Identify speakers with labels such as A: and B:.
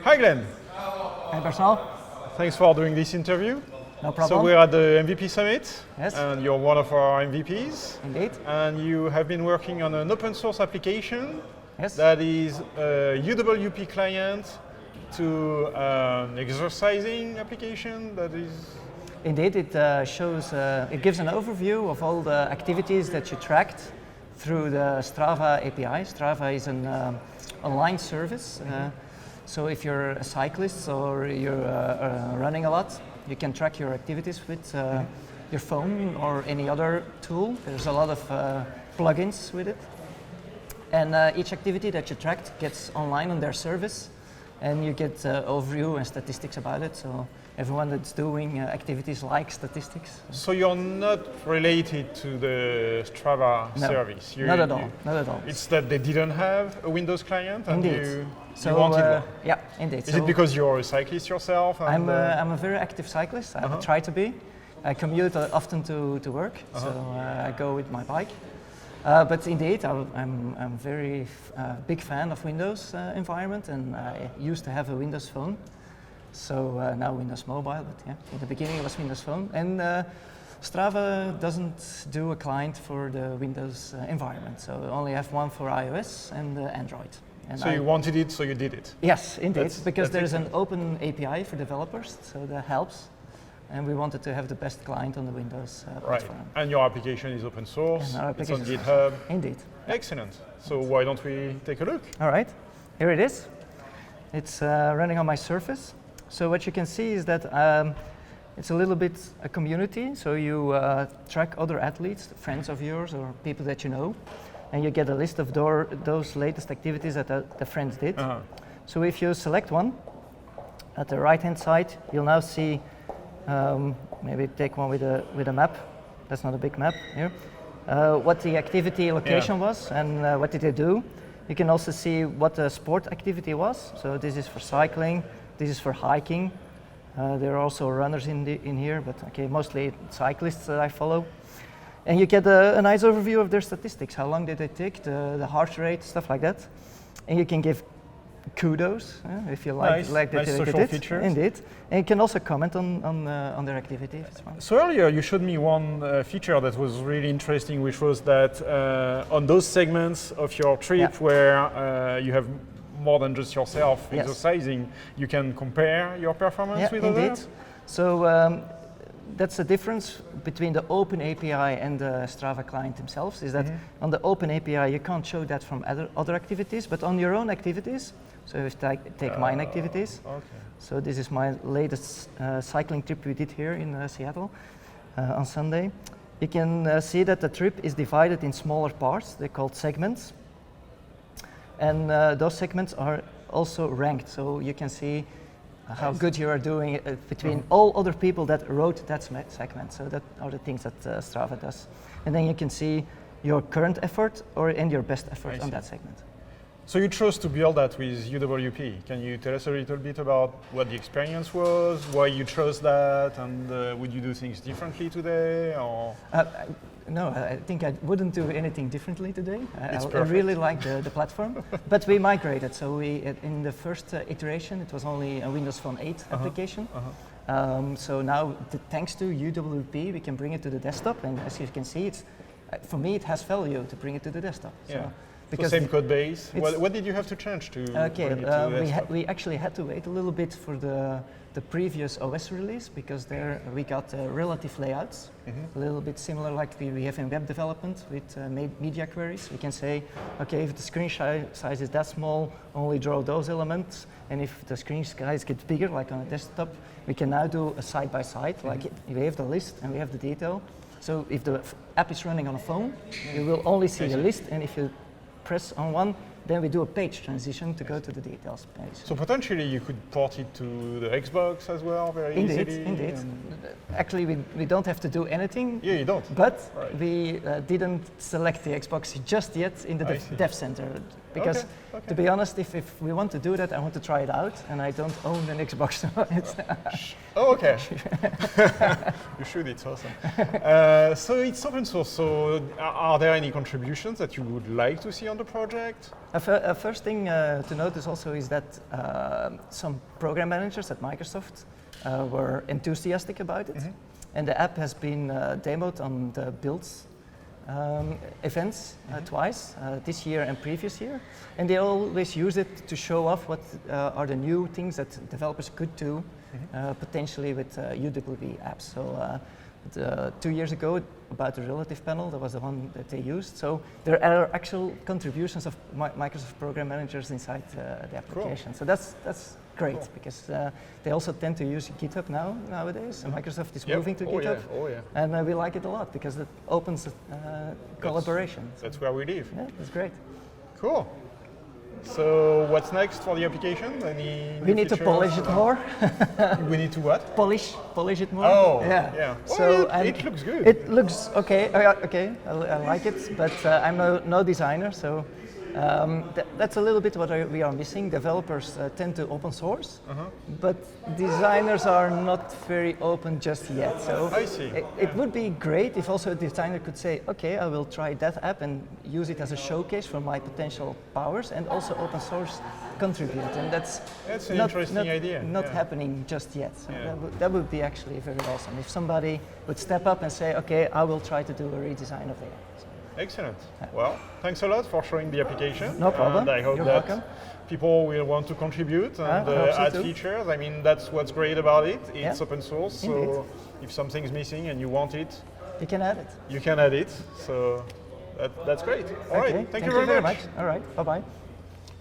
A: Hi Glenn,
B: Hey Versweyveld.
A: thanks for doing this interview.
B: No problem.
A: So we're at the MVP Summit,
B: Yes.
A: and you're one of our MVPs.
B: Indeed.
A: And you have been working on an open source application
B: Yes.
A: that is a UWP client to an exercising application that is...
B: Indeed, it it gives an overview of all the activities that you tracked through the Strava API. Strava is an online service. So if you're a cyclist or you're running a lot, you can track your activities with your phone or any other tool. There's a lot of plugins with it. And each activity that you tracked gets online on their service, and you get overview and statistics about it. So everyone that's doing activities likes statistics.
A: So you're not related to the Strava
B: No,
A: service?
B: not at all. Not at all.
A: It's that they didn't have a Windows client and
B: Indeed.
A: you wanted one?
B: Yeah, indeed.
A: Is it because you're a cyclist yourself? And,
B: I'm a very active cyclist. I try to be. I commute often to work, so I go with my bike. But indeed, I'm very big fan of Windows environment, and I used to have a Windows phone. So now Windows Mobile, but yeah, in the beginning it was Windows Phone. And Strava doesn't do a client for the Windows environment, so I only have one for iOS and Android. And
A: so you wanted it, so you did it?
B: Yes, indeed, because
A: that's
B: there's an open API for developers, so that helps. And we wanted to have the best client on the Windows platform.
A: Right, and your application is open source,
B: And our
A: it's on
B: application is
A: GitHub.
B: Indeed.
A: Excellent. So why don't we take a look?
B: All right, here it is. It's running on my Surface. So what you can see is that it's a little bit a community. So you track other athletes, friends of yours or people that you know, and you get a list of those latest activities that the friends did. So if you select one, at the right-hand side, you'll now see, maybe take one with a map. That's not a big map here. What the activity location was and what did they do. You can also see what the sport activity was. So this is for cycling. This is for hiking. There are also runners in here, but okay, mostly cyclists that I follow. And you get a nice overview of their statistics. How long did they take, the heart rate, stuff like that. And you can give kudos if you like that
A: nice
B: they
A: social
B: did it.
A: features.
B: Indeed. And you can also comment on their activity as well.
A: So earlier you showed me one feature that was really interesting, which was that on those segments of your trip where you have more than just yourself exercising, you can compare your performance with others?
B: So that's the difference between the open API and the Strava client themselves, is that on the open API you can't show that from other activities, but on your own activities, so if I take mine activities, so this is my latest cycling trip we did here in Seattle on Sunday, you can see that the trip is divided in smaller parts, they're called segments. And those segments are also ranked, so you can see how good you are doing between all other people that wrote that segment. So that are the things that Strava does. And then you can see your current effort and your best effort on that segment.
A: So you chose to build that with UWP. Can you tell us a little bit about what the experience was, why you chose that, and would you do things differently today? Or?
B: No, I think I wouldn't do anything differently today. I
A: perfect.
B: really like the platform, but we migrated. So in the first iteration, it was only a Windows Phone 8 application. So now, thanks to UWP, we can bring it to the desktop. And as you can see, for me, it has value to bring it to the desktop.
A: Yeah.
B: So,
A: because same code base. What did you have to change to bring it to the desktop?
B: We actually had to wait a little bit for the previous OS release, because there we got relative layouts, a little bit similar like we have in web development with media queries. We can say, okay, if the screen size is that small, only draw those elements, and if the screen size gets bigger, like on a desktop, we can now do a side-by-side, like we have the list and we have the detail. So if the app is running on a phone, you will only see the list, and if you press on one, then we do a page transition to go to the details page.
A: So potentially you could port it to the Xbox as well, very easily.
B: Indeed. Actually, we don't have to do anything.
A: Yeah, you don't.
B: But we didn't select the Xbox just yet in the dev center. Because to be honest, if we want to do that, I want to try it out, and I don't own an Xbox.
A: Oh, okay. You should, it's awesome. So it's open source, so are there any contributions that you would like to see on the project?
B: First thing to notice also is that some program managers at Microsoft were enthusiastic about it, and the app has been demoed on the Builds events twice, this year and previous year, and they always use it to show off what are the new things that developers could do potentially with UWP apps. So 2 years ago, about the relative panel, that was the one that they used. So there are actual contributions of Microsoft program managers inside the application. Cool. So that's great, because they also tend to use GitHub nowadays, and Microsoft is moving to GitHub. And we like it a lot because it opens collaboration.
A: That's where we live.
B: Yeah, that's great.
A: Cool. So what's next for the application?
B: We need to polish it more.
A: We need to what?
B: Polish it more.
A: Oh,
B: yeah.
A: Well,
B: so
A: it looks good.
B: It looks okay. Okay, I like it, but I'm no designer, so that's a little bit what we are missing. Developers tend to open source, but designers are not very open just yet. So
A: I see.
B: It would be great if also a designer could say, okay, I will try that app and use it as a showcase for my potential powers, and also open source contribute. And that's
A: an interesting idea.
B: Not happening just yet. So that would be actually very awesome if somebody would step up and say, okay, I will try to do a redesign of the app.
A: Excellent. Well, thanks a lot for showing the application.
B: No problem.
A: And I hope
B: You're
A: that
B: welcome.
A: people will want to contribute and add features. I mean, that's what's great about it. It's open source, so if something's missing and you want it,
B: you can add it.
A: You can add it. So that's great. All right. Thank you very much.
B: All right. Bye-bye.